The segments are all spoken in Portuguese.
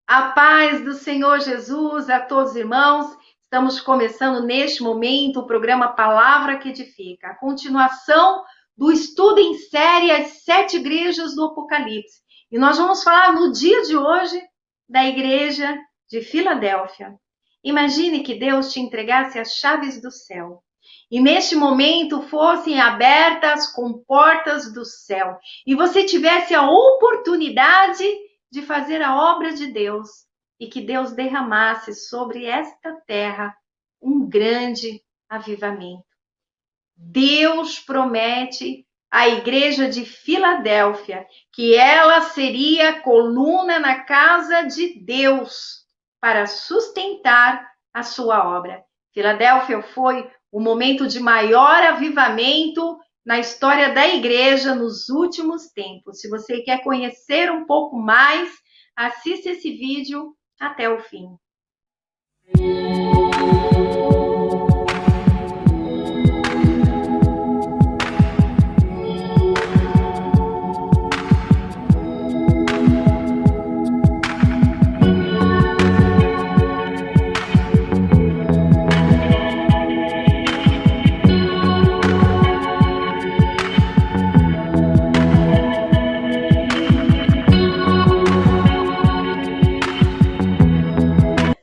A paz do Senhor Jesus a todos os irmãos. Estamos começando neste momento o programa Palavra que Edifica, a continuação do estudo em série As Sete Igrejas do Apocalipse. E nós vamos falar no dia de hoje da igreja de Filadélfia. Imagine que Deus te entregasse as chaves do céu e neste momento fossem abertas as comportas do céu e você tivesse a oportunidade de fazer a obra de Deus e que Deus derramasse sobre esta terra um grande avivamento. Deus promete à igreja de Filadélfia que ela seria coluna na casa de Deus para sustentar a sua obra. Filadélfia foi o momento de maior avivamento na história da igreja nos últimos tempos. Se você quer conhecer um pouco mais, assista esse vídeo até o fim.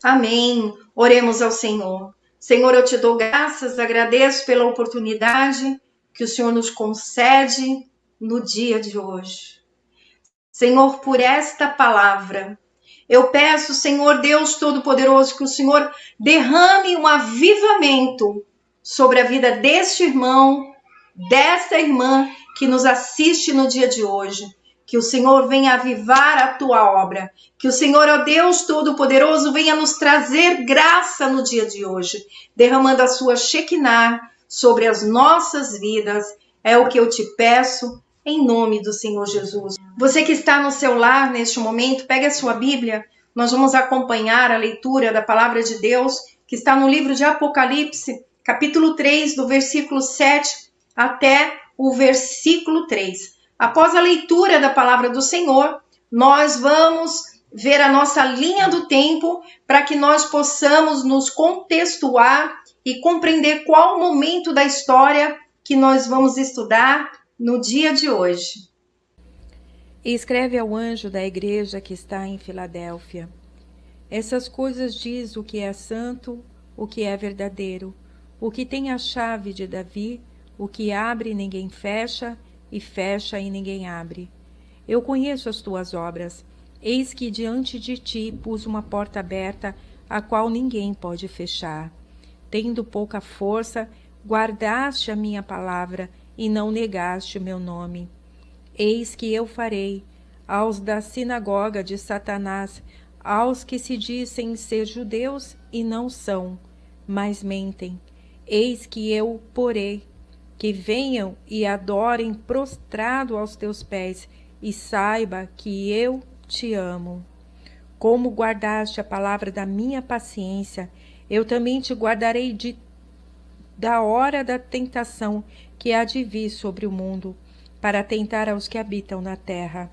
Amém. Oremos ao Senhor. Senhor, eu te dou graças, agradeço pela oportunidade que o Senhor nos concede no dia de hoje. Senhor, por esta palavra, eu peço, Senhor Deus Todo-Poderoso, que o Senhor derrame um avivamento sobre a vida deste irmão, desta irmã que nos assiste no dia de hoje. Que o Senhor venha avivar a tua obra. Que o Senhor, ó Deus Todo-Poderoso, venha nos trazer graça no dia de hoje, derramando a sua Shekinah sobre as nossas vidas. É o que eu te peço, em nome do Senhor Jesus. Você que está no seu lar neste momento, pegue a sua Bíblia. Nós vamos acompanhar a leitura da palavra de Deus, que está no livro de Apocalipse, capítulo 3, do versículo 7 até o versículo 3. Após a leitura da palavra do Senhor, nós vamos ver a nossa linha do tempo para que nós possamos nos contextuar e compreender qual o momento da história que nós vamos estudar no dia de hoje. E escreve ao anjo da igreja que está em Filadélfia: essas coisas diz o que é santo, o que é verdadeiro, o que tem a chave de Davi, o que abre ninguém fecha, e fecha e ninguém abre. Eu conheço as tuas obras. Eis que diante de ti pus uma porta aberta, a qual ninguém pode fechar. Tendo pouca força, guardaste a minha palavra e não negaste o meu nome. Eis que eu farei aos da sinagoga de Satanás, aos que se dizem ser judeus e não são, mas mentem. Eis que eu porei que venham e adorem prostrado aos teus pés, e saiba que eu te amo. Como guardaste a palavra da minha paciência, eu também te guardarei da hora da tentação que há de vir sobre o mundo, para tentar aos que habitam na terra.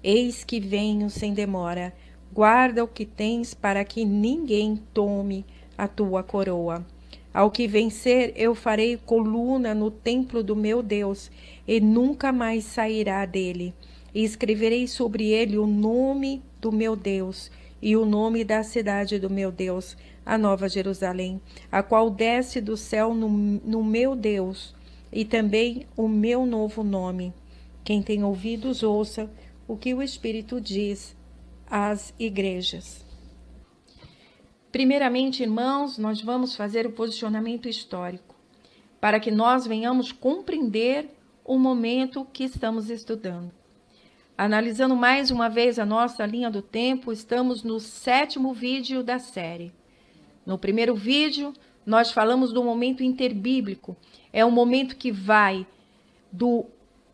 Eis que venho sem demora. Guarda o que tens, para que ninguém tome a tua coroa. Ao que vencer, eu farei coluna no templo do meu Deus, e nunca mais sairá dele. E escreverei sobre ele o nome do meu Deus, e o nome da cidade do meu Deus, a Nova Jerusalém, a qual desce do céu no meu Deus, e também o meu novo nome. Quem tem ouvidos, ouça o que o Espírito diz às igrejas. Primeiramente, irmãos, nós vamos fazer o posicionamento histórico, para que nós venhamos compreender o momento que estamos estudando. Analisando mais uma vez a nossa linha do tempo, estamos no 7º vídeo da série. No primeiro vídeo, nós falamos do momento interbíblico. É um momento que vai do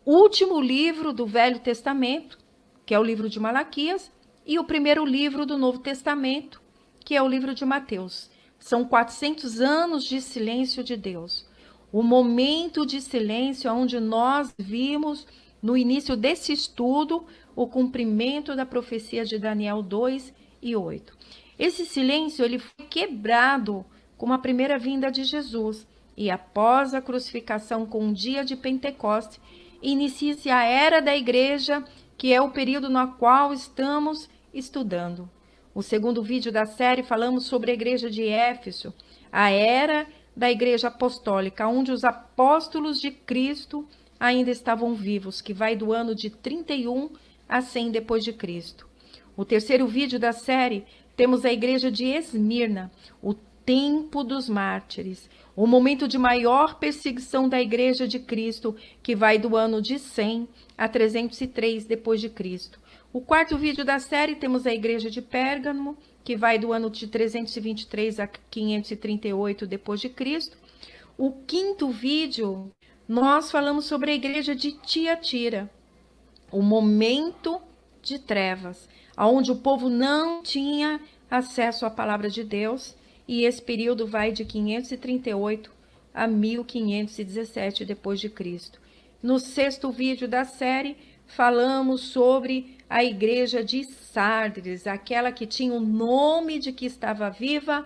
último livro do Velho Testamento, que é o livro de Malaquias, e o primeiro livro do Novo Testamento, que é o livro de Mateus. São 400 anos de silêncio de Deus. O momento de silêncio onde nós vimos, no início desse estudo, o cumprimento da profecia de Daniel 2 8. Esse silêncio ele foi quebrado com a primeira vinda de Jesus e após a crucificação com o dia de Pentecostes, inicia-se a era da igreja, que é o período no qual estamos estudando. O segundo vídeo da série falamos sobre a igreja de Éfeso, a era da igreja apostólica, onde os apóstolos de Cristo ainda estavam vivos, que vai do ano de 31 a 100 depois de Cristo. O terceiro vídeo da série temos a igreja de Esmirna, o tempo dos mártires, o momento de maior perseguição da igreja de Cristo, que vai do ano de 100 a 303 depois de Cristo. O quarto vídeo da série temos a igreja de Pérgamo, que vai do ano de 323 a 538 depois de Cristo. O quinto vídeo, nós falamos sobre a igreja de Tiatira, o momento de trevas, onde o povo não tinha acesso à palavra de Deus, e esse período vai de 538 a 1517 depois de Cristo. No sexto vídeo da série, falamos sobre a igreja de Sardes, aquela que tinha o nome de que estava viva,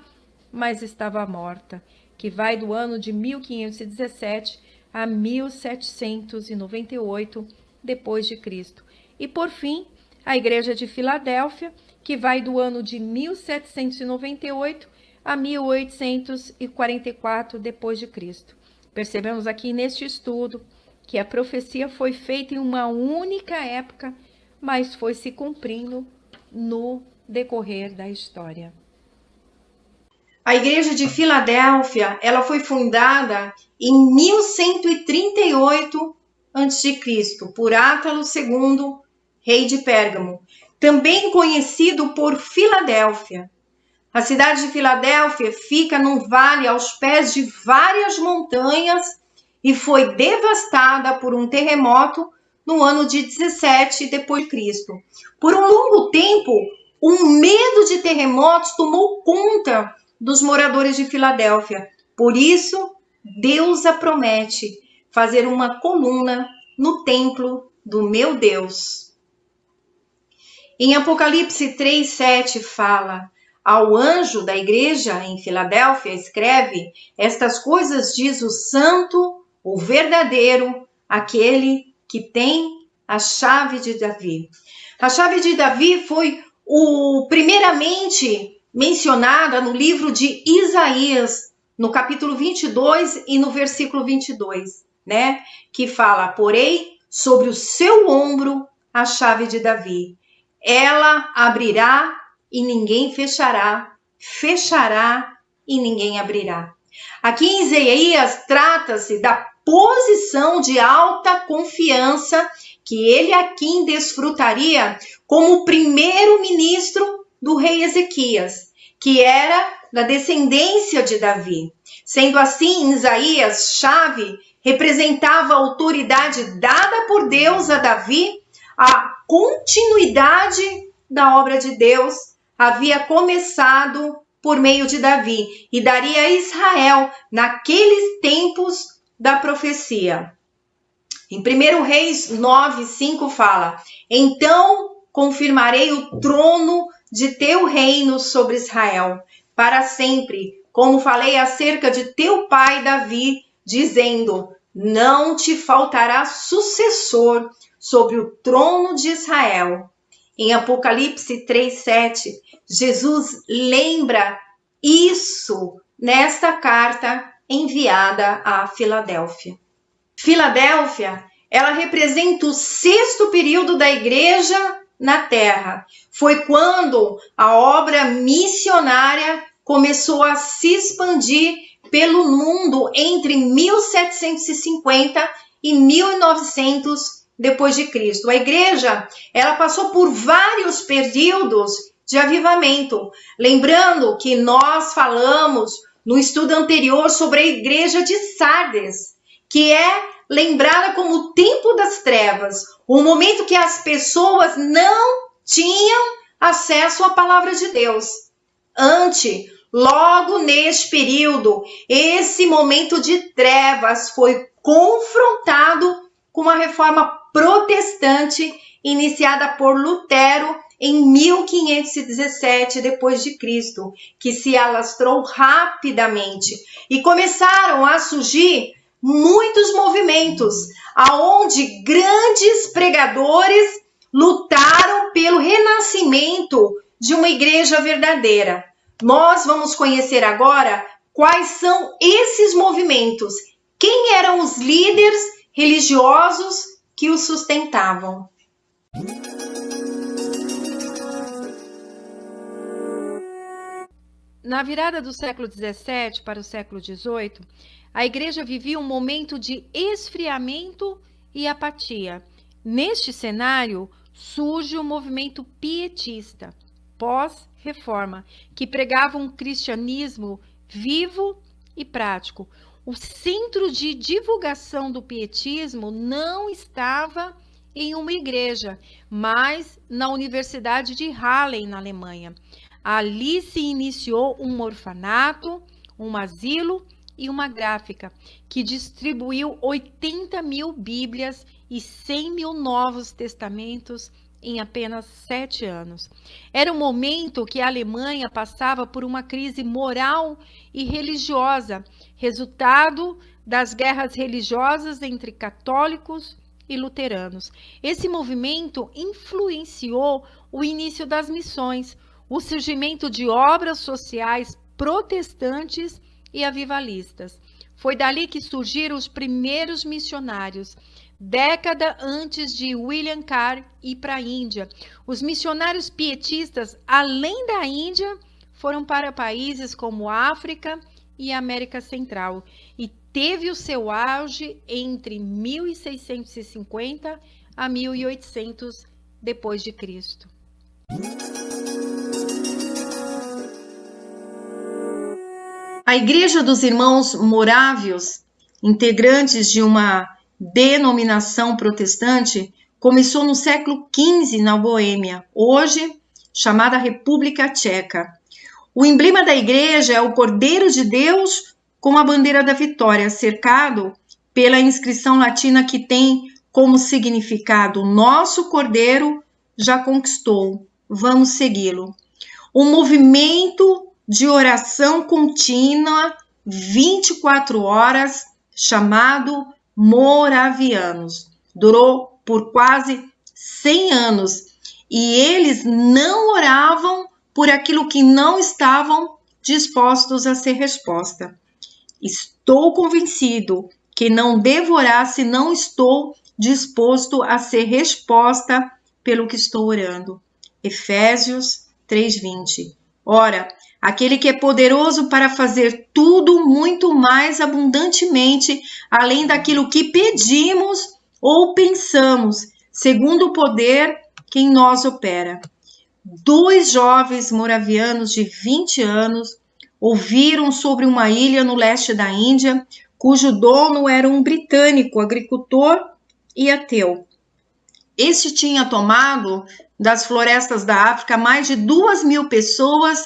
mas estava morta, que vai do ano de 1517 a 1798 depois de Cristo. E por fim, a igreja de Filadélfia, que vai do ano de 1798 a 1844 depois de Cristo. Percebemos aqui neste estudo que a profecia foi feita em uma única época, mas foi se cumprindo no decorrer da história. A igreja de Filadélfia, ela foi fundada em 1138 a.C., por Átalo II, rei de Pérgamo, também conhecido por Filadélfia. A cidade de Filadélfia fica num vale aos pés de várias montanhas e foi devastada por um terremoto no ano de 17 depois de Cristo. Por um longo tempo, um medo de terremotos tomou conta dos moradores de Filadélfia. Por isso, Deus a promete fazer uma coluna no templo do meu Deus. Em Apocalipse 3:7 fala: ao anjo da igreja em Filadélfia escreve: estas coisas diz o santo, o verdadeiro, aquele que tem a chave de Davi. A chave de Davi foi primeiramente mencionada no livro de Isaías, no capítulo 22 e no versículo 22, né? Que fala: porém, sobre o seu ombro a chave de Davi. Ela abrirá e ninguém fechará, fechará e ninguém abrirá. Aqui em Isaías trata-se da posição de alta confiança que ele aqui desfrutaria como primeiro-ministro do rei Ezequias, que era da descendência de Davi. Sendo assim, em Isaías, chave representava a autoridade dada por Deus a Davi, a continuidade da obra de Deus havia começado por meio de Davi e daria a Israel naqueles tempos da profecia. Em 1 Reis 9:5 fala: então confirmarei o trono de teu reino sobre Israel para sempre, como falei acerca de teu pai Davi, dizendo: não te faltará sucessor sobre o trono de Israel. Em Apocalipse 3:7, Jesus lembra isso nesta carta enviada a Filadélfia. Filadélfia, ela representa o sexto período da igreja na terra. Foi quando a obra missionária começou a se expandir pelo mundo entre 1750 e 1900 depois de Cristo. A igreja, ela passou por vários períodos de avivamento. Lembrando que nós falamos no estudo anterior sobre a igreja de Sardes, que é lembrada como o tempo das trevas, o momento que as pessoas não tinham acesso à palavra de Deus. Logo neste período, esse momento de trevas foi confrontado com uma reforma protestante iniciada por Lutero em 1517 depois de Cristo, que se alastrou rapidamente e começaram a surgir muitos movimentos, aonde grandes pregadores lutaram pelo renascimento de uma igreja verdadeira. Nós vamos conhecer agora quais são esses movimentos, quem eram os líderes religiosos que os sustentavam. Na virada do século XVII para o século XVIII, a igreja vivia um momento de esfriamento e apatia. Neste cenário, surge o movimento pietista, pós-reforma, que pregava um cristianismo vivo e prático. O centro de divulgação do pietismo não estava em uma igreja, mas na Universidade de Halle, na Alemanha. Ali se iniciou um orfanato, um asilo e uma gráfica, que distribuiu 80.000 Bíblias e 100.000 Novos Testamentos em apenas 7 anos. Era um momento que a Alemanha passava por uma crise moral e religiosa, resultado das guerras religiosas entre católicos e luteranos. Esse movimento influenciou o início das missões, o surgimento de obras sociais protestantes e avivalistas. Foi dali que surgiram os primeiros missionários, década antes de William Carey ir para a Índia. Os missionários pietistas, além da Índia, foram para países como África e América Central e teve o seu auge entre 1650 a 1800 depois de Cristo. A Igreja dos Irmãos Morávios, integrantes de uma denominação protestante, começou no século XV na Boêmia, hoje chamada República Tcheca. O emblema da igreja é o Cordeiro de Deus com a bandeira da vitória, cercado pela inscrição latina que tem como significado: nosso Cordeiro já conquistou, vamos segui-lo. Um movimento de oração contínua, 24 horas, chamado Moravianos. Durou por quase 100 anos e eles não oravam por aquilo que não estavam dispostos a ser resposta. Estou convencido que não devo orar se não estou disposto a ser resposta pelo que estou orando. Efésios 3:20. Ora, aquele que é poderoso para fazer tudo muito mais abundantemente, além daquilo que pedimos ou pensamos, segundo o poder que em nós opera. 2 jovens moravianos de 20 anos ouviram sobre uma ilha no leste da Índia, cujo dono era um britânico, agricultor e ateu. Este tinha tomado das florestas da África mais de 2.000 pessoas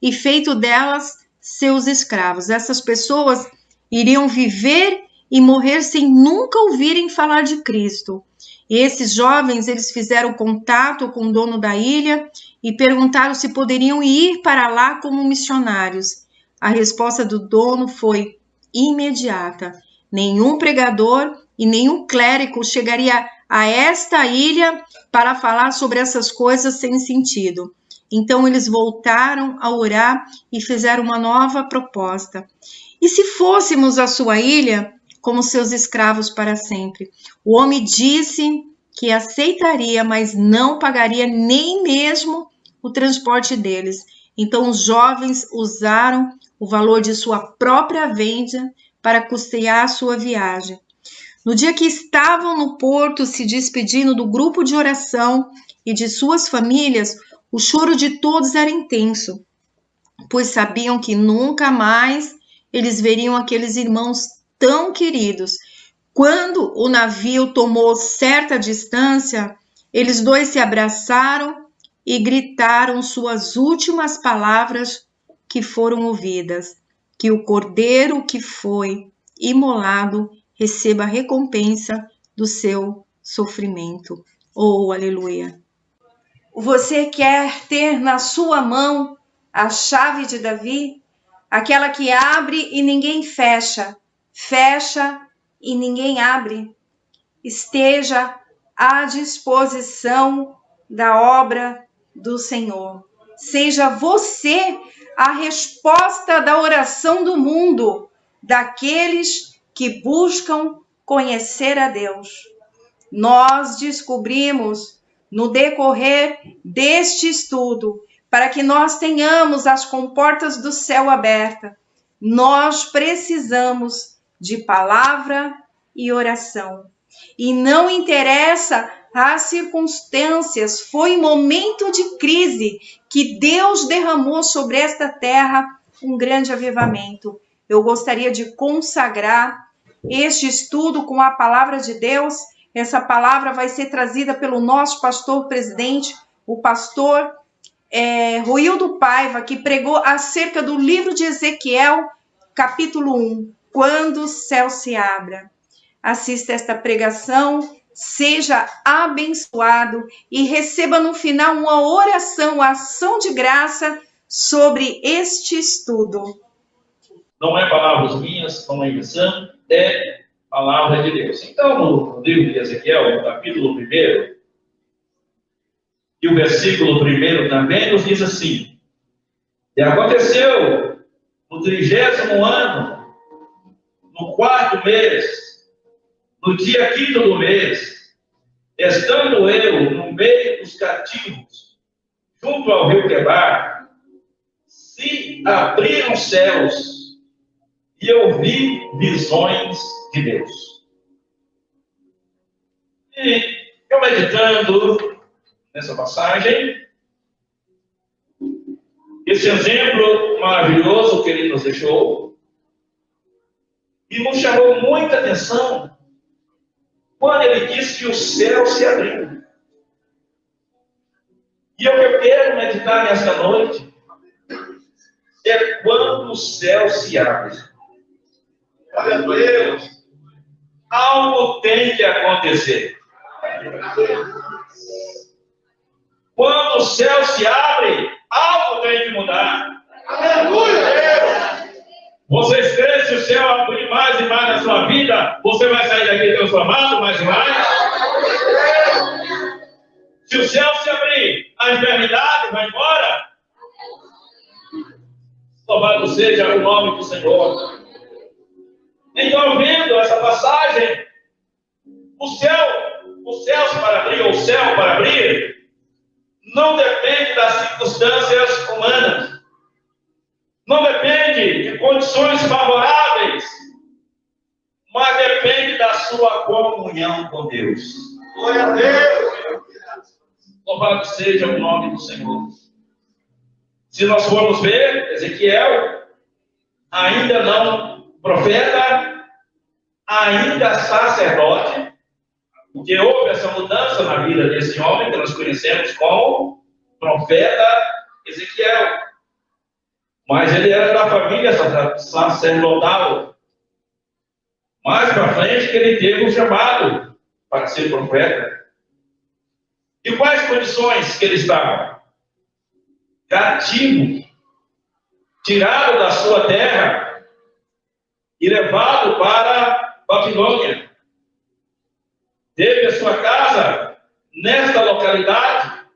e feito delas seus escravos. Essas pessoas iriam viver e morrer sem nunca ouvirem falar de Cristo. E esses jovens, eles fizeram contato com o dono da ilha e perguntaram se poderiam ir para lá como missionários. A resposta do dono foi imediata. Nenhum pregador e nenhum clérigo chegaria a esta ilha para falar sobre essas coisas sem sentido. Então eles voltaram a orar e fizeram uma nova proposta. E se fôssemos à sua ilha como seus escravos para sempre? O homem disse que aceitaria, mas não pagaria nem mesmo o transporte deles. Então os jovens usaram o valor de sua própria venda para custear a sua viagem. No dia que estavam no porto se despedindo do grupo de oração e de suas famílias, o choro de todos era intenso, pois sabiam que nunca mais eles veriam aqueles irmãos tão queridos. Quando o navio tomou certa distância, eles dois se abraçaram e gritaram suas últimas palavras que foram ouvidas: que o cordeiro que foi imolado receba a recompensa do seu sofrimento. Oh, aleluia! Você quer ter na sua mão a chave de Davi? Aquela que abre e ninguém fecha, fecha e ninguém abre. Esteja à disposição da obra do Senhor. Seja você a resposta da oração do mundo, daqueles que buscam conhecer a Deus. Nós descobrimos no decorrer deste estudo, para que nós tenhamos as comportas do céu abertas, nós precisamos de palavra e oração. E não interessa as circunstâncias, foi momento de crise que Deus derramou sobre esta terra um grande avivamento. Eu gostaria de consagrar este estudo com a palavra de Deus. Essa palavra vai ser trazida pelo nosso pastor presidente, o pastor Roildo Paiva, que pregou acerca do livro de Ezequiel, capítulo 1, quando o céu se abra. Assista esta pregação, seja abençoado e receba no final uma oração, uma ação de graça sobre este estudo. Não é palavras minhas, não é invenção, é palavra de Deus. Então, no livro de Ezequiel, no capítulo 1, e o versículo 1 também nos diz assim: e aconteceu no 30º ano, no 4º mês, no dia 5º do mês, estando eu no meio dos cativos, junto ao rio Quebar, se abriram os céus, e eu vi visões de Deus. E eu meditando nessa passagem, esse exemplo maravilhoso que ele nos deixou, e nos chamou muita atenção quando ele disse que o céu se abriu. E o que eu quero meditar nesta noite é quando o céu se abre. Glória a Deus. Algo tem que acontecer. Quando o céu se abre, algo tem que mudar. Aleluia! Vocês creem que se o céu abrir mais e mais na sua vida, você vai sair daqui transformado mais e mais? Se o céu se abrir, a enfermidade vai embora? Louvado seja o nome do Senhor. Então, vendo essa passagem, o céu para abrir, ou o céu para abrir, não depende das circunstâncias humanas. Não depende de condições favoráveis, mas depende da sua comunhão com Deus. Glória a Deus! Louvado seja o nome do Senhor. Se nós formos ver, Ezequiel, ainda não profeta, ainda sacerdote, porque houve essa mudança na vida desse homem que nós conhecemos como profeta Ezequiel. Mas ele era da família sacerdotal. Mais para frente que ele teve um chamado para ser profeta. E quais condições que ele estava? Cativo, tirado da sua terra e levado para Babilônia. Teve a sua casa nesta localidade,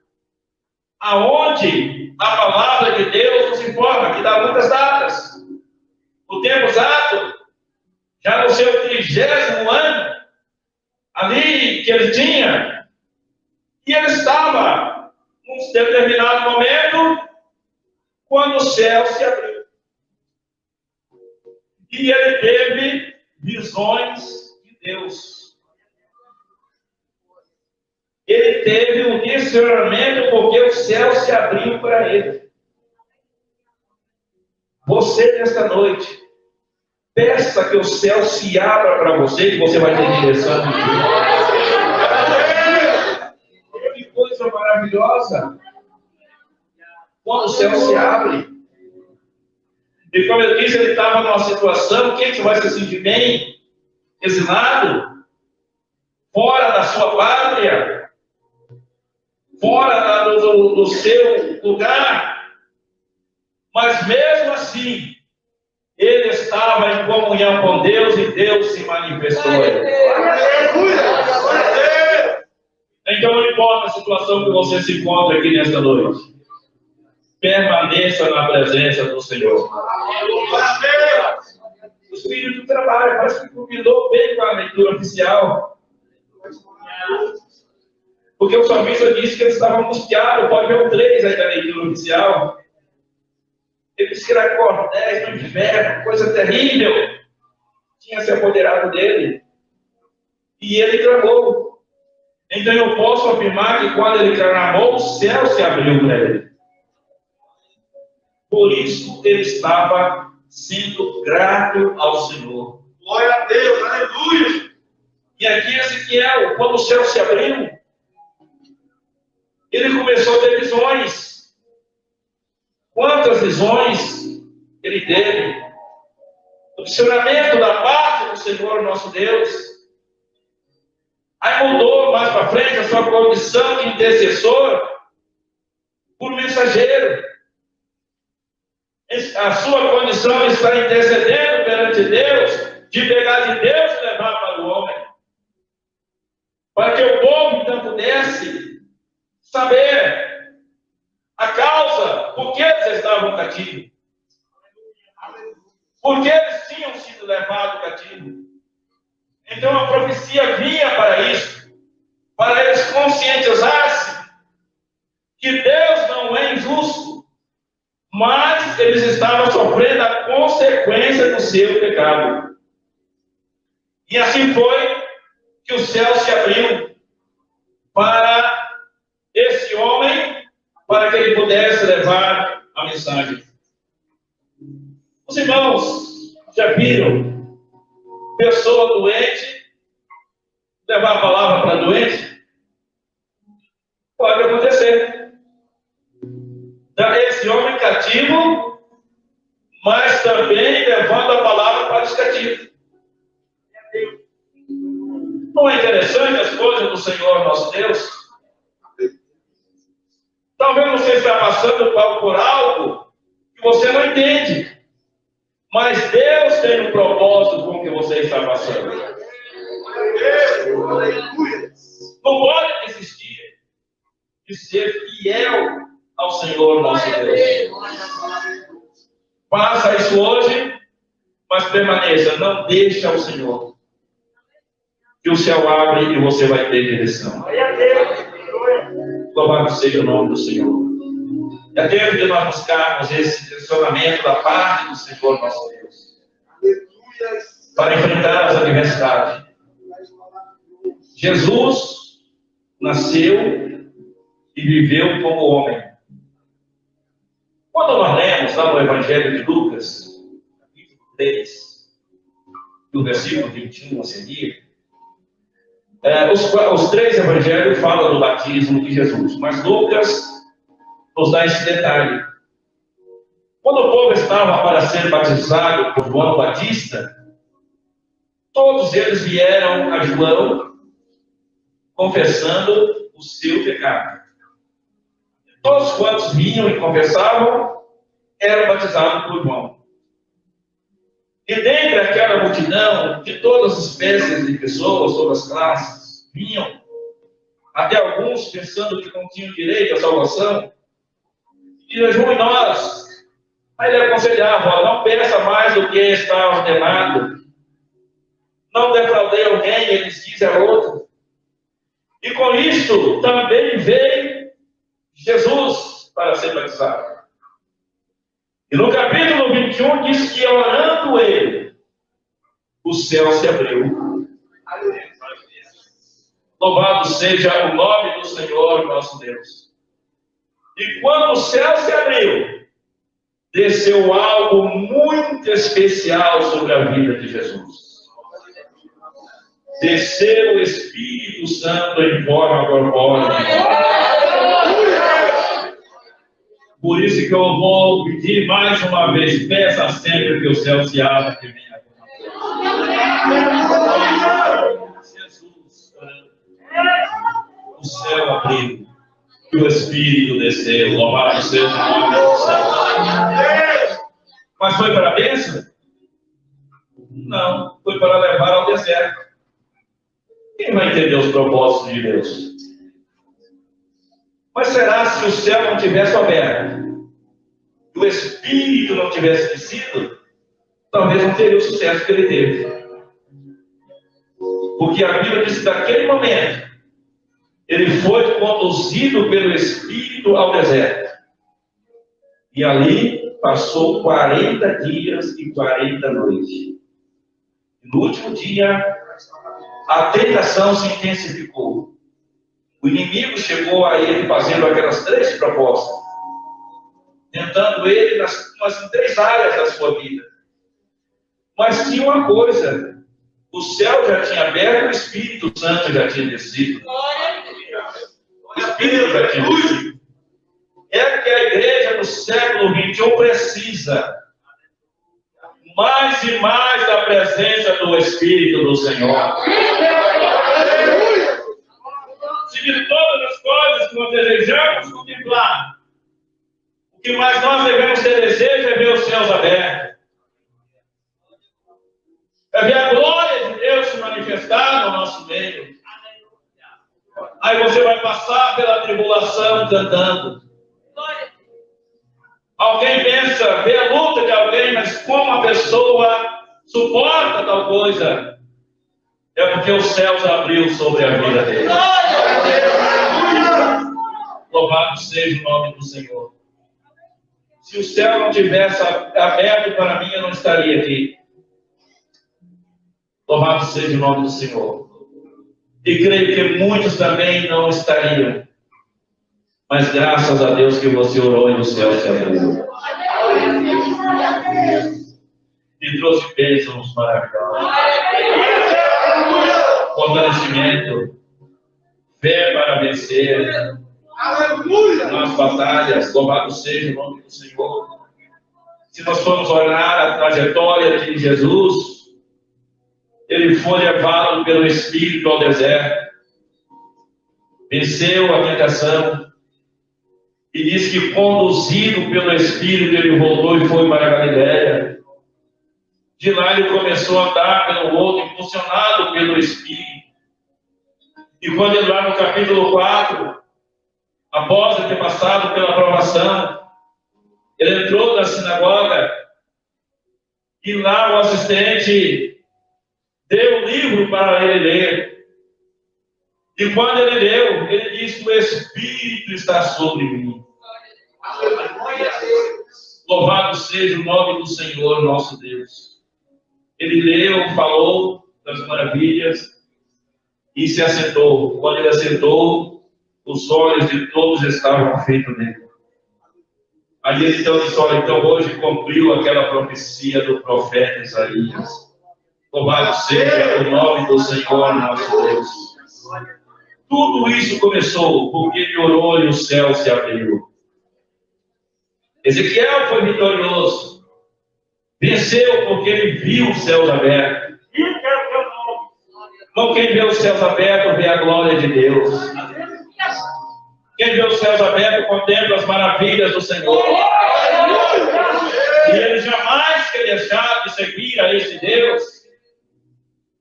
aonde a palavra de Deus nos informa que dá muitas datas. O tempo exato, já no seu 30º ano, ali que ele tinha, e ele estava, num determinado momento, quando o céu se abriu. E ele teve visões de Deus. Ele teve um discernimento porque o céu se abriu para ele. Você, nesta noite, peça que o céu se abra para você e você vai ter direção de Deus. Que coisa maravilhosa! Quando o céu se abre. E como eu disse, ele estava numa situação, quem que vai se sentir bem? Exilado? Fora da sua pátria? fora do seu lugar, mas mesmo assim, ele estava em comunhão com Deus e Deus se manifestou a ele. Então não importa a situação que você se encontra aqui nesta noite, permaneça na presença do Senhor. O Espírito trabalha, parece que combinou bem com a leitura oficial. Porque o salmista disse que eles estavam angustiados, pode ver o 3 aí da leitura oficial. Ele disse que era cordéis no inferno, coisa terrível. Tinha se apoderado dele. E ele clamou. Então eu posso afirmar que quando ele clamou, o céu se abriu para ele. Por isso ele estava sendo grato ao Senhor. Glória a Deus, aleluia! E aqui Ezequiel, quando o céu se abriu, ele começou a ter visões. Quantas visões ele teve? O direcionamento da parte do Senhor nosso Deus. Aí mudou mais para frente a sua condição de intercessor por mensageiro. A sua condição de estar intercedendo perante Deus, de pegar de Deus e levar para o homem. Para que o povo então pudesse saber a causa, por que eles estavam cativos. Por que eles tinham sido levados cativos. Então a profecia vinha para isso, para eles conscientizar-se que Deus não é injusto, mas eles estavam sofrendo a consequência do seu pecado. E assim foi que o céu se abriu para esse homem, para que ele pudesse levar a mensagem. Os irmãos já viram pessoa doente levar a palavra para doente? Pode acontecer. Esse homem cativo, mas também levando a palavra para os cativos. Não é interessante as coisas do Senhor nosso Deus? Talvez você está passando por algo que você não entende, mas Deus tem um propósito com o que você está passando. Não pode desistir de ser fiel ao Senhor nosso Deus. Faça isso hoje, mas permaneça, não deixe ao Senhor. Que o céu abre e você vai ter direção. Louvado seja o nome do Senhor. É tempo de nós buscarmos esse direcionamento da parte do Senhor nosso Deus. Para enfrentar as adversidades. Jesus nasceu e viveu como homem. Quando nós lemos lá no Evangelho de Lucas, capítulo 3, do versículo 21 a seguir, os 3 evangelhos falam do batismo de Jesus, mas Lucas nos dá esse detalhe. Quando o povo estava para ser batizado por João Batista, todos eles vieram a João confessando o seu pecado. Todos quantos vinham e confessavam eram batizados por João. E dentre aquela multidão, de todas as espécies de pessoas, todas as classes, vinham, até alguns pensando que não tinham direito à salvação, e jejum em nós. Aí ele aconselhava: não peça mais do que está ordenado, não defraudei alguém, eles dizem a outro. E com isto também veio Jesus para ser batizado. E no capítulo 21 diz que orando ele, o céu se abriu. Louvado seja o nome do Senhor nosso Deus. E quando o céu se abriu, desceu algo muito especial sobre a vida de Jesus. Desceu o Espírito Santo em forma corpórea. Por isso que eu vou pedir mais uma vez, peça sempre que o céu se abra, que venha Jesus, o céu abriu. que o Espírito desceu. Louvado seja o nome do Senhor. Mas foi para a bênção? Não, foi para levar ao deserto. Quem vai entender os propósitos de Deus? Mas será se o céu não tivesse aberto, e o Espírito não tivesse descido, talvez não teria o sucesso que ele teve. Porque a Bíblia diz que naquele momento, ele foi conduzido pelo Espírito ao deserto. E ali passou 40 dias e 40 noites. E no último dia, a tentação se intensificou. O inimigo chegou a ele fazendo aquelas 3 propostas, tentando ele nas 3 áreas da sua vida. Mas tinha uma coisa: o céu já tinha aberto, o Espírito Santo já tinha descido. O Espírito já tinha descido. É que a igreja do século XXI precisa mais e mais da presença do Espírito do Senhor. Se de todas as coisas que nós desejamos contemplar, o que mais nós devemos ter desejo é ver os céus abertos. É ver a glória de Deus se manifestar no nosso meio. Aí você vai passar pela tribulação cantando. Alguém pensa, vê a luta de alguém, mas como a pessoa suporta tal coisa? É porque os céus abriu sobre a vida dele. Louvado seja o nome do Senhor. Se o céu não tivesse aberto para mim, eu não estaria aqui. Louvado seja o nome do Senhor. E creio que muitos também não estariam. Mas graças a Deus que você orou e o céu se abriu. E trouxe bênçãos maravilhosas. Fortalecimento. Fé para vencer. Nas batalhas. Louvado seja o nome do Senhor. Se nós formos olhar a trajetória de Jesus, ele foi levado pelo Espírito ao deserto. Venceu a tentação. E diz que conduzido pelo Espírito, ele voltou e foi para a Galileia. De lá ele começou a andar pelo outro, impulsionado pelo Espírito. E quando ele lá no capítulo 4, após ele ter passado pela provação, ele entrou na sinagoga e lá o assistente deu o livro para ele ler. E quando ele leu, ele disse: o Espírito está sobre mim. Louvado seja o nome do Senhor, nosso Deus. Ele leu, falou das maravilhas e se assentou. Quando ele assentou, os olhos de todos estavam feitos nele. Aí ele então disse: olha, então hoje cumpriu aquela profecia do profeta Isaías. Louvado seja o nome do Senhor, nosso Deus. Tudo isso começou porque ele orou e o céu se abriu. Ezequiel foi vitorioso. Venceu porque ele viu os céus abertos. Então quem vê os céus abertos vê a glória de Deus. Quem vê os céus abertos contempla as maravilhas do Senhor. E ele jamais quer deixar de seguir a esse Deus.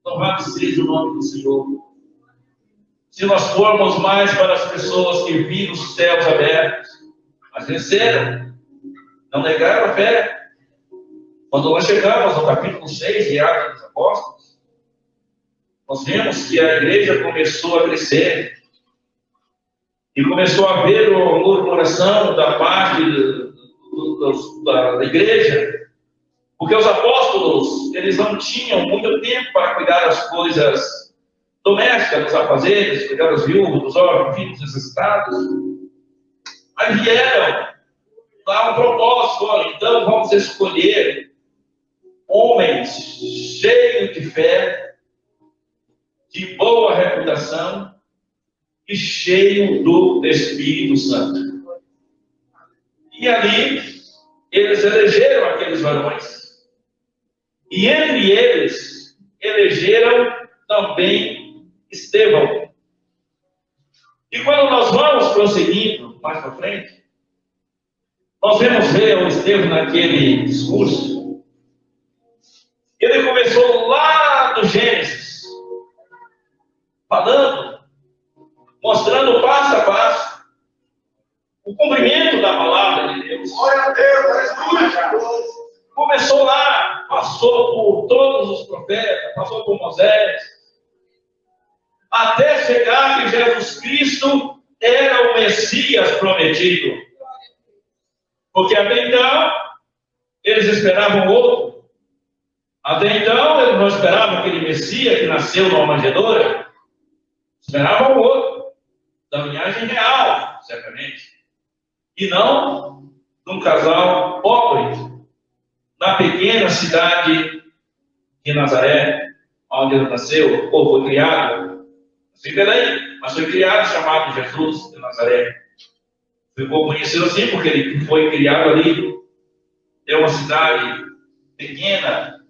Louvado seja o nome do Senhor. Se nós formos mais para as pessoas que viram os céus abertos, mas venceram, não negaram a fé. Quando nós chegamos no capítulo 6 de Atos dos Apóstolos, nós vemos que a igreja começou a crescer e começou a haver uma murmuração da parte da igreja, porque os apóstolos, eles não tinham muito tempo para cuidar das coisas domésticas, dos afazeres, cuidar dos viúvos, dos órfãos, enfim, dos necessitados. Mas vieram lá um propósito: olha, então vamos escolher homens cheios de fé, de boa reputação e cheios do Espírito Santo. E ali eles elegeram aqueles varões. E entre eles elegeram também Estevão. E quando nós vamos prosseguindo mais para frente, nós vemos ver o Estevão naquele discurso. Ele começou lá do Gênesis, falando, mostrando passo a passo o cumprimento da palavra de Deus. Glória a Deus, começou lá, passou por todos os profetas, passou por Moisés, até chegar que Jesus Cristo era o Messias prometido. Porque até então, eles esperavam outro. Até então, eles não esperavam aquele Messias que nasceu numa manjedoura. Esperavam outro, da linhagem real, certamente. E não de um casal pobre, na pequena cidade de Nazaré, onde ele nasceu, ou foi criado. Não sei daí, mas foi criado, chamado Jesus de Nazaré. Ficou conhecido assim porque ele foi criado ali. É uma cidade pequena.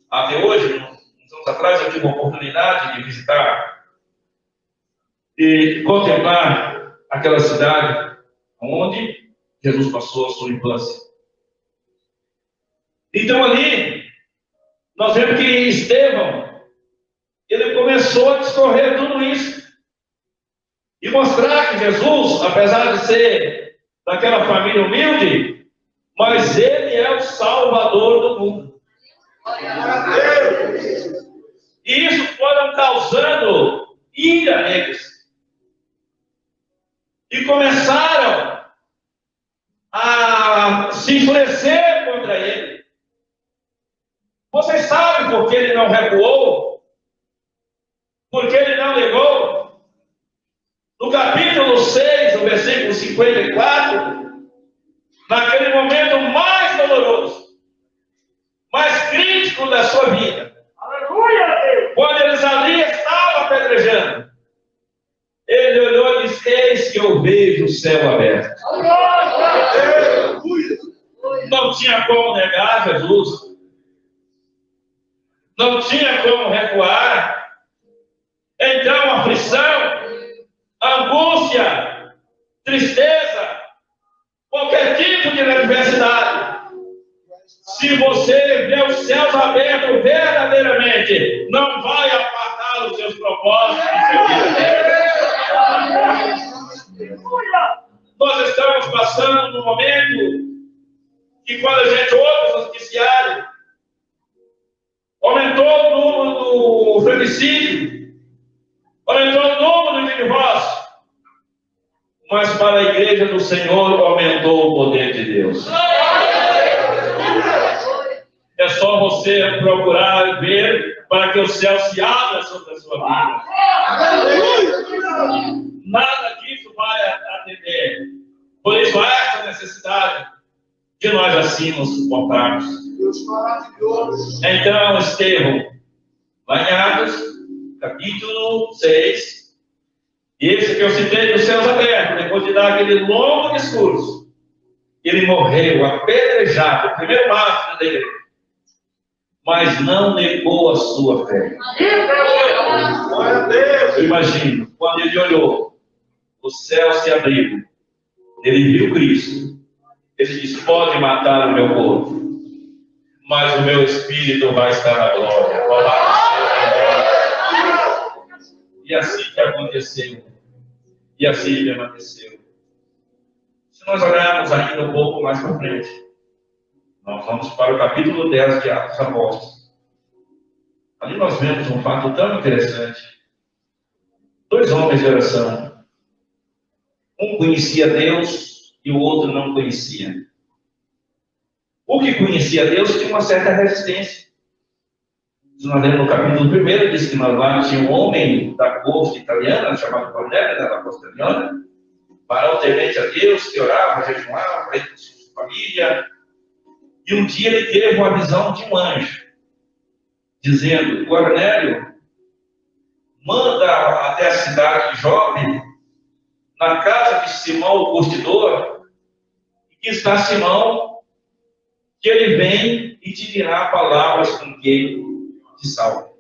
Até hoje, uns anos atrás, eu tive a oportunidade de visitar e contemplar aquela cidade onde Jesus passou a sua infância. Então ali, nós vemos que Estevão, ele começou a discorrer tudo isso. E mostrar que Jesus, apesar de ser daquela família humilde, mas ele é o Salvador do mundo. E isso foram causando ira neles. E começaram a se enfurecer contra ele. Vocês sabem por que ele não recuou? Por que ele não negou? No capítulo 6, no versículo 54, naquele momento mais doloroso, mais crítico da sua vida, aleluia, quando eles ali estavam apedrejando, ele olhou e disse: eis que eu vejo o céu aberto. Não tinha como negar Jesus, não tinha como recuar. Então, aflição, angústia, tristeza, qualquer tipo de adversidade. Se você vê os céus abertos verdadeiramente, não vai apartar os seus propósitos de vida. Nós estamos passando num momento que, quando a gente ouve os noticiários, aumentou o número do femicídio, aumentou o número de divórcio, mas para a igreja do Senhor aumentou o poder de Deus. É só você procurar ver para que o céu se abra sobre a sua vida. Nada disso vai atender. Por isso há essa necessidade de nós assim nos suportarmos. Então, Estevão, lá em Atos, capítulo 6, e esse que eu citei dos céus abertos, depois de dar aquele longo discurso, ele morreu apedrejado, o primeiro mártir da igreja, mas não negou a sua fé. Eu imagino, quando ele olhou, o céu se abriu, ele viu Cristo, ele disse: pode matar o meu corpo, mas o meu espírito vai estar na glória. E assim que aconteceu. E assim permaneceu. Se nós olharmos ainda um pouco mais para frente, nós vamos para o capítulo 10 de Atos Apóstolos. Ali nós vemos um fato tão interessante. 2 homens de oração. Um conhecia Deus e o outro não conhecia. O que conhecia Deus tinha uma certa resistência. Nós lemos no capítulo 1, diz que lá tinha um homem da corte italiana, chamado Cornélio, da corte italiana, varão temente a Deus, que orava, jejuava, para ele com sua família. E um dia ele teve uma visão de um anjo, dizendo: Cornélio, manda até a cidade de Jope, na casa de Simão, o curtidor, e que está Simão, que ele vem e te dirá palavras com que te salve.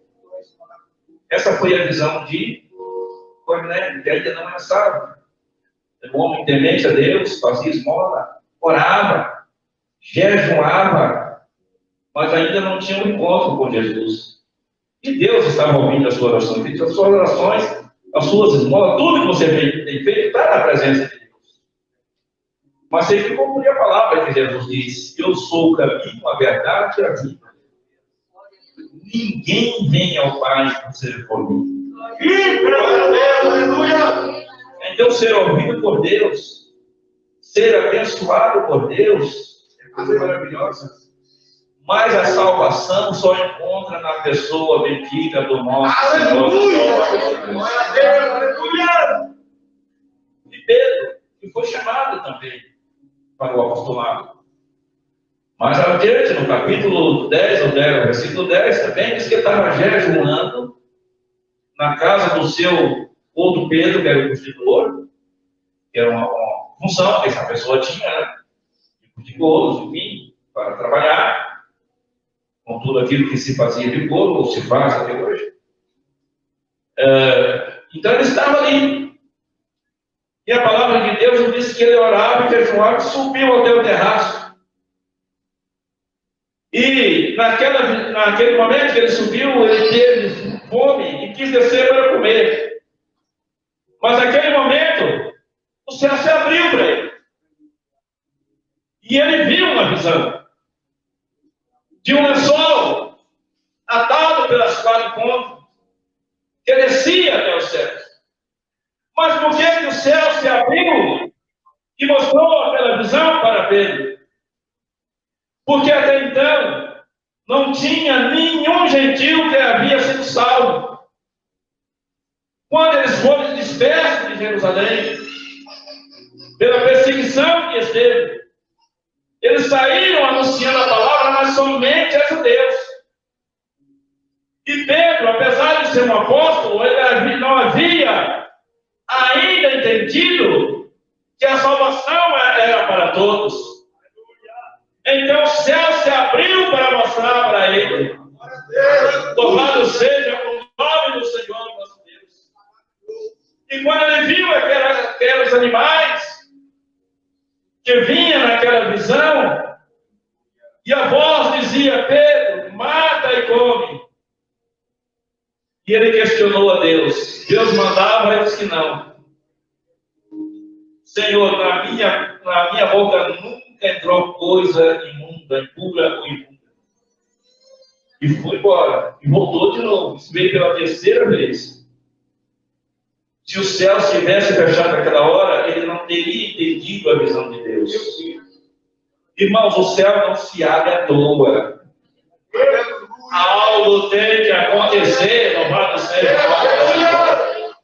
Essa foi a visão de Cornélio, que ainda não era salvo. Era um homem temente a Deus, fazia esmola, orava, jejuava, mas ainda não tinha um encontro com Jesus. E Deus estava ouvindo as suas orações. As suas orações, as suas esmolas, tudo que você tem feito está na presença de Deus. Mas ele não cumpria a palavra que Jesus disse: eu sou o caminho, a verdade e a vida. Ninguém vem ao Pai se não for por mim. Então, ser ouvido por Deus, ser abençoado por Deus, é coisa maravilhosa. Mas a salvação só encontra na pessoa bendita do nosso Senhor. E Pedro, que foi chamado também para o apostolado. Mas adiante, no capítulo 10, versículo 10, também diz que estava jejuando na casa do seu outro Pedro, que era o constitutor, que era uma função que essa pessoa tinha, né? De couro, enfim, para trabalhar com tudo aquilo que se fazia de couro, ou se faz até hoje. Então ele estava ali. E a palavra de Deus nos disse que ele orava e jejuava e subiu até o terraço. E naquele momento que ele subiu, ele teve fome e quis descer para comer. Mas naquele momento, o céu se abriu para ele. E ele viu uma visão de um lençol atado pelas 4 pontas, que descia até os céus. Mas por que o céu se abriu e mostrou aquela visão para Pedro? Porque até então não tinha nenhum gentil que havia sido salvo. Quando eles foram dispersos de Jerusalém, pela perseguição que esteve, eles saíram anunciando a palavra, mas somente a judeus. E Pedro, apesar de ser um apóstolo, ele não havia ainda entendido que a salvação era para todos. Então o céu se abriu para mostrar para ele. Louvado seja o nome do Senhor nosso Deus. E quando ele viu aqueles animais que vinham naquela visão, e a voz dizia: Pedro, mata e come. E ele questionou a Deus. Deus mandava, ele disse que não. Senhor, na minha boca nunca entrou coisa imunda, impura ou imunda. E foi embora. E voltou de novo. Isso veio pela terceira vez. Se o céu estivesse fechado naquela hora, ele não teria entendido a visão de Deus. Irmãos, o céu não se abre à toa. Algo tem que acontecer, louvado seja o nome do Senhor.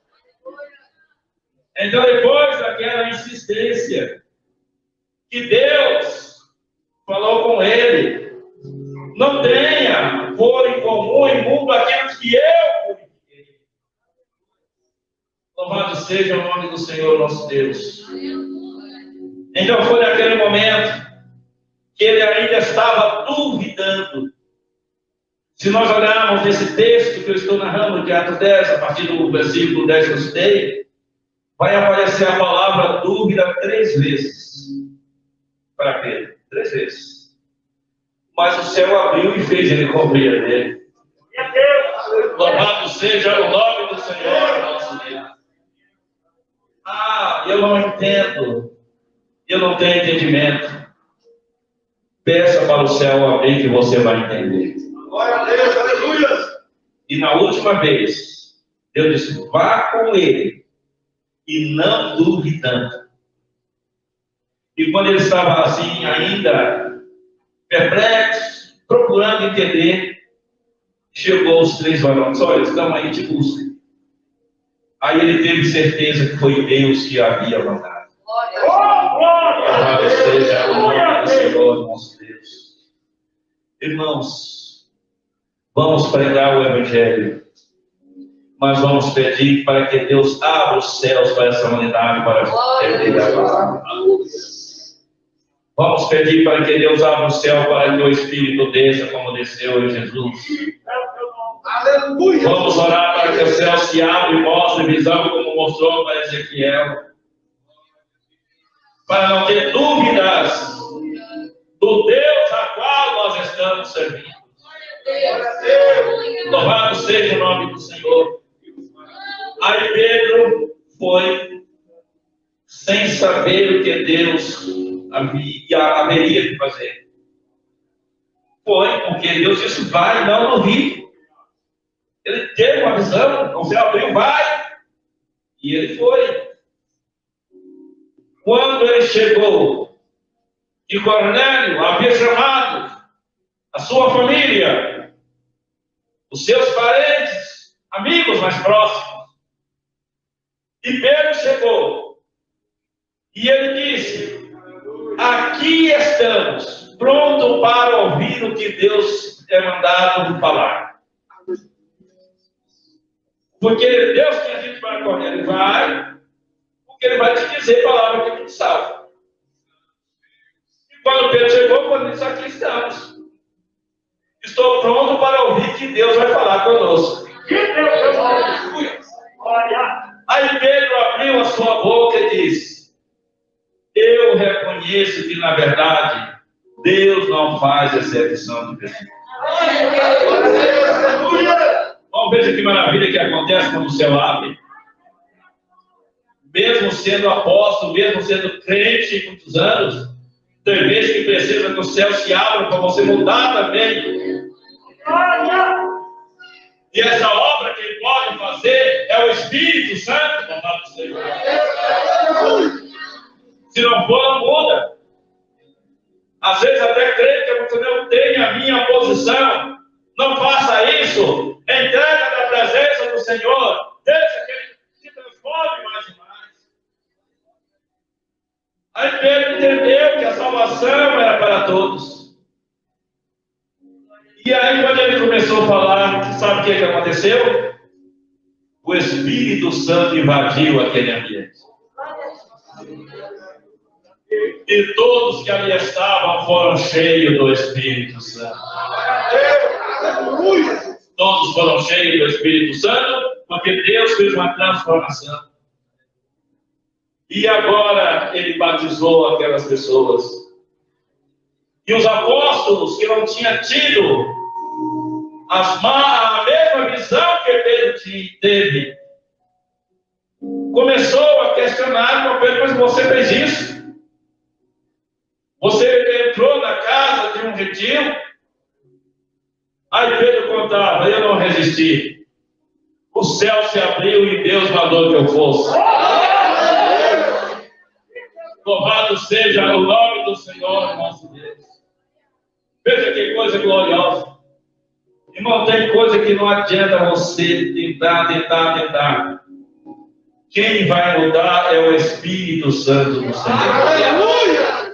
Então, depois daquela insistência, que Deus falou com ele: não tenha por em comum imundo aquilo que eu purifiquei. Louvado seja o nome do Senhor nosso Deus. Então foi naquele momento que ele ainda estava duvidando. Se nós olharmos esse texto que eu estou narrando de Atos 10, a partir do versículo 10 que eu citei, vai aparecer a palavra dúvida 3 vezes para Pedro. 3 vezes. Mas o céu abriu e fez ele comer dele. Louvado seja o nome do Senhor nosso Deus. Eu não entendo. Eu não tenho entendimento. Peça para o céu abrir que você vai entender. Glória a Deus, aleluia. E na última vez, Deus disse: vá com ele e não duvidando. E quando ele estava assim, ainda perplexo, procurando entender, chegou os 3 varões: olha, estão aí te buscam. Aí ele teve certeza que foi Deus que havia mandado. Glória seja o nome do Senhor nosso Deus. Irmãos, vamos pregar o Evangelho, mas vamos pedir para que Deus abra os céus para essa humanidade, para entender a palavra. Vamos pedir para que Deus abra o céu para que o Espírito desça como desceu em Jesus. Aleluia. Vamos orar para que o céu se abra e mostre visão como mostrou para Ezequiel, para não ter dúvidas do Deus a qual nós estamos servindo. Louvado seja o nome do Senhor. Aí Pedro foi sem saber o que Deus haveria de fazer. Foi porque Deus disse: vai, não duvide. Ele teve uma visão, o céu abriu, vai. E ele foi. Quando ele chegou, e Cornélio havia chamado a sua família, os seus parentes, amigos mais próximos. E Pedro chegou. E ele disse: aqui estamos, pronto para ouvir o que Deus é mandado falar. Porque Deus tinha dito para Cornélio: vai, porque ele vai te dizer a palavra que te salva. E quando Pedro chegou, quando disse: aqui estamos. Estou pronto para ouvir que Deus vai falar conosco. Aí Pedro abriu a sua boca e disse: eu reconheço que, na verdade, Deus não faz exceção de pessoas. Vamos ver que maravilha que acontece quando o céu abre. Mesmo sendo apóstolo, mesmo sendo crente em muitos anos, tem vezes que precisa que o céu se abra para você mudar também. E essa obra que ele pode fazer é o Espírito Santo, do Senhor. Se não for, não muda. Às vezes até crente que você não tem a minha posição. Não faça isso. Entrega na presença do Senhor. Deixa que Ele se transforme mais e mais. Aí Pedro entendeu que a salvação era para todos. E aí, quando ele começou a falar, sabe o que aconteceu? O Espírito Santo invadiu aquele ambiente. E todos que ali estavam foram cheios do Espírito Santo. Todos foram cheios do Espírito Santo, porque Deus fez uma transformação. E agora ele batizou aquelas pessoas. E os apóstolos que não tinham tido a mesma visão que Pedro teve, começou a questionar com Pedro: mas você fez isso? Você entrou na casa de um retiro? Aí Pedro contava: eu não resisti. O céu se abriu e Deus mandou que eu fosse. Louvado seja o nome do Senhor nosso Deus. Veja que coisa gloriosa. Irmão, tem coisa que não adianta você tentar. Quem vai mudar é o Espírito Santo do Senhor. Aleluia!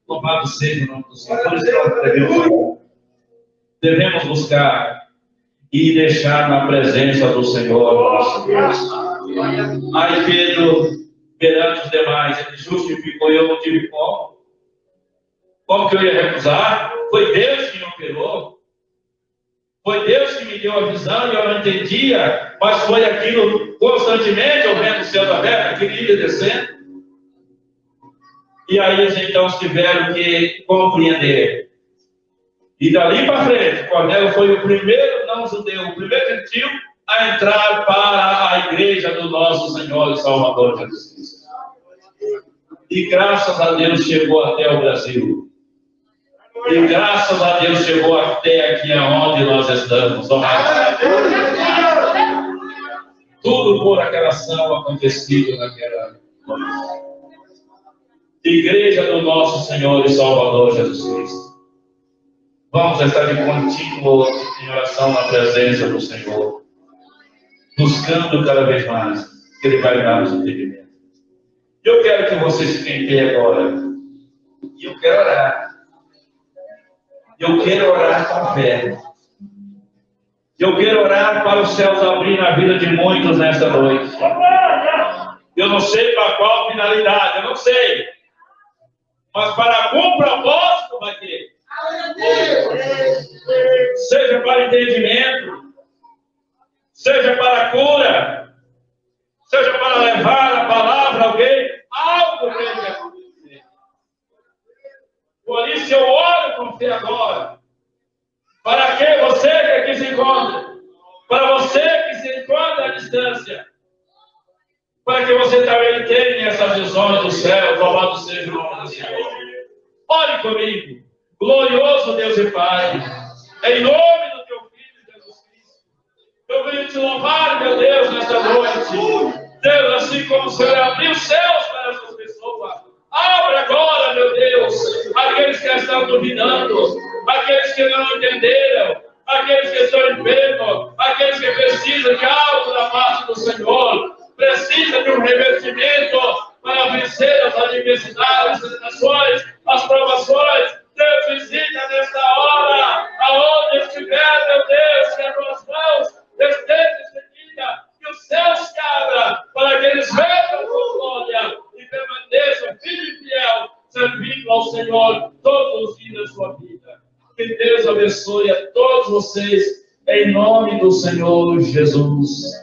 Louvado seja o nome do Senhor. Por isso devemos buscar e deixar na presença do Senhor nosso Deus. Aí Pedro, perante os demais, ele justificou: eu não tive como. Como que eu ia recusar? Foi Deus que me operou. Foi Deus que me deu a visão e eu não entendia, mas foi aquilo constantemente, eu vendo o céu aberto, aquele ia descendo. E aí eles então tiveram que compreender. E dali para frente, Cornélio foi o primeiro não-judeu, o primeiro gentil a entrar para a igreja do nosso Senhor e Salvador Jesus Cristo. E graças a Deus chegou até o Brasil. E graças a Deus chegou até aqui aonde nós estamos. Tudo por aquela ação acontecida naquela igreja do nosso Senhor e Salvador Jesus Cristo. Vamos estar de contínuo em oração na presença do Senhor, buscando cada vez mais que Ele vai dar nos entendimento. Eu quero que você se entenda agora. E eu quero orar. Eu quero orar com fé. Eu quero orar para os céus abrir na vida de muitos nesta noite. Eu não sei para qual finalidade, eu não sei. Mas para algum propósito vai ter. Seja para entendimento, seja para cura, seja para para alguém, algo tem que acontecer. Por isso eu oro com fé agora. Para que você que aqui se encontra, para você que se encontra à distância, para que você também tenha essas visões do céu, louvado seja o nome do Senhor. Ore comigo, glorioso Deus e Pai, em nome do teu Filho Jesus Cristo. Eu venho te louvar, meu Deus, nesta noite. Deus, assim como o Senhor abriu os céus para essas pessoas, abre agora, meu Deus, aqueles que estão duvidando, aqueles que não entenderam, aqueles que estão enfermos, aqueles que precisam de algo da parte do Senhor, precisam de um revestimento para vencer as adversidades, as tentações, as provações. Deus, visita nesta hora, aonde estiver, meu Deus, que as tuas mãos estejam estendidas, que os céus se abram, para que eles vejam a tua glória e permaneçam firme e fiel, servindo ao Senhor todos os dias da sua vida. Que Deus abençoe a todos vocês, em nome do Senhor Jesus.